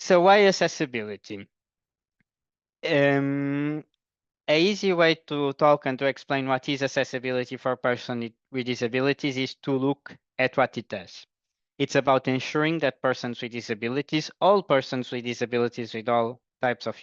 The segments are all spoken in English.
So why accessibility? A easy way to talk and to explain what is accessibility for a person with disabilities is to look at what it does. It's about ensuring that persons with disabilities, all persons with disabilities with all types of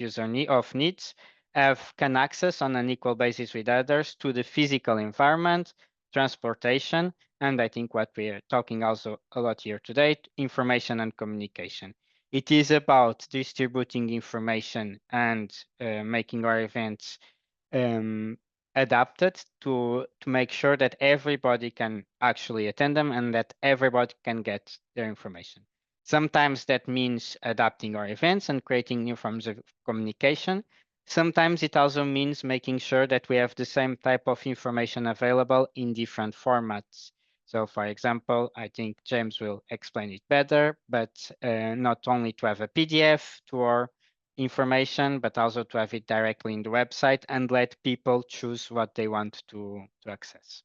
of needs, can access on an equal basis with others to the physical environment, transportation, and I think what we are talking also a lot here today, information and communication. It is about distributing information and making our events um, adapted to make sure that everybody can actually attend them and that everybody can get their information. Sometimes that means adapting our events and creating new forms of communication. Sometimes it also means making sure that we have the same type of information available in different formats. So for example, I think James will explain it better, but not only to have a PDF to our information, but also to have it directly in the website and let people choose what they want to access.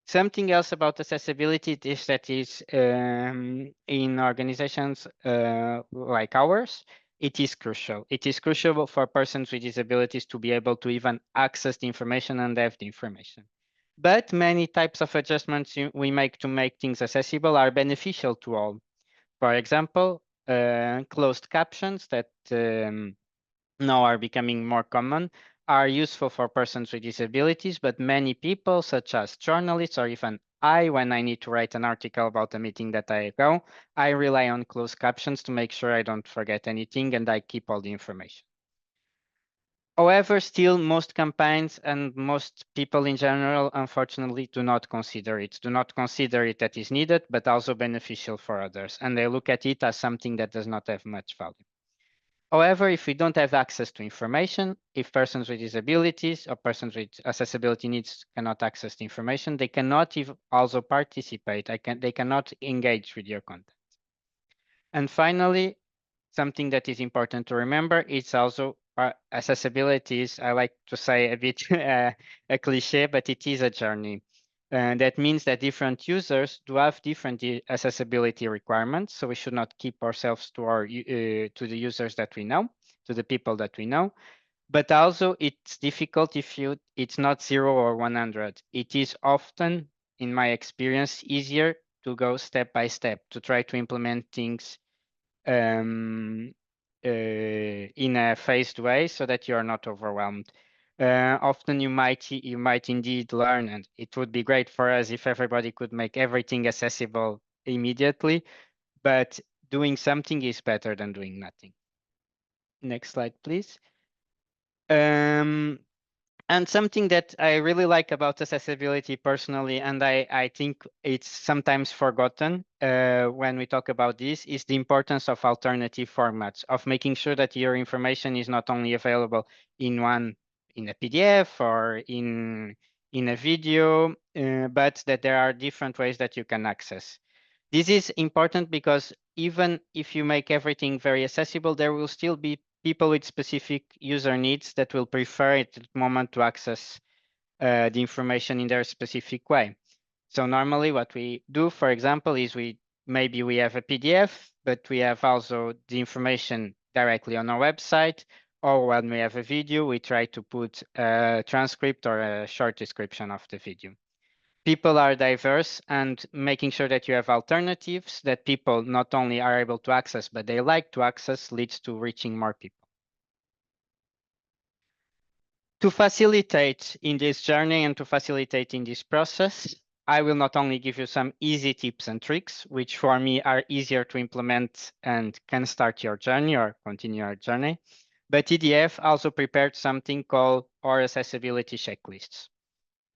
Something else about accessibility is that is in organizations like ours, it is crucial. It is crucial for persons with disabilities to be able to even access the information and have the information. But many types of adjustments we make to make things accessible are beneficial to all. For example, closed captions that now are becoming more common, are useful for persons with disabilities, but many people, such as journalists or even I, when I need to write an article about a meeting that I go, I rely on closed captions to make sure I don't forget anything and I keep all the information. However, still most campaigns and most people in general, unfortunately, do not consider it that is needed, but also beneficial for others. And they look at it as something that does not have much value. However, if we don't have access to information, if persons with disabilities or persons with accessibility needs cannot access the information, they cannot even also participate. They cannot engage with your content. And finally, something that is important to remember is also accessibility is, I like to say a bit a cliche, but it is a journey. And that means that different users do have different accessibility requirements. So we should not keep ourselves to to the users that we know, to the people that we know. But also it's difficult if it's not 0 or 100. It is often, in my experience, easier to go step by step to try to implement things um, in a phased way so that you are not overwhelmed. Often you might indeed learn, and it would be great for us if everybody could make everything accessible immediately, but doing something is better than doing nothing. Next slide, please. And something that I really like about accessibility personally, and I think it's sometimes forgotten when we talk about this, is the importance of alternative formats, of making sure that your information is not only available in a PDF or in a video, but that there are different ways that you can access. This is important because even if you make everything very accessible, there will still be people with specific user needs that will prefer at the moment to access the information in their specific way. So normally what we do, for example, is maybe we have a PDF, but we have also the information directly on our website, or when we have a video, we try to put a transcript or a short description of the video. People are diverse, and making sure that you have alternatives that people not only are able to access, but they like to access leads to reaching more people. To facilitate in this journey and to facilitate in this process, I will not only give you some easy tips and tricks, which for me are easier to implement and can start your journey or continue your journey, but EDF also prepared something called our accessibility checklists.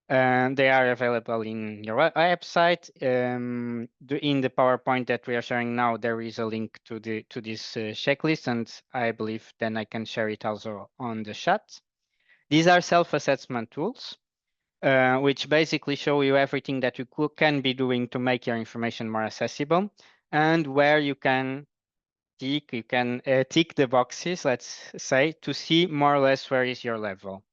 They are available in your website. In the PowerPoint that we are sharing now, there is a link to this checklist, and I believe then I can share it also on the chat. These are self-assessment tools, which basically show you everything that you can be doing to make your information more accessible, and where you can tick the boxes, let's say, to see more or less where is your level.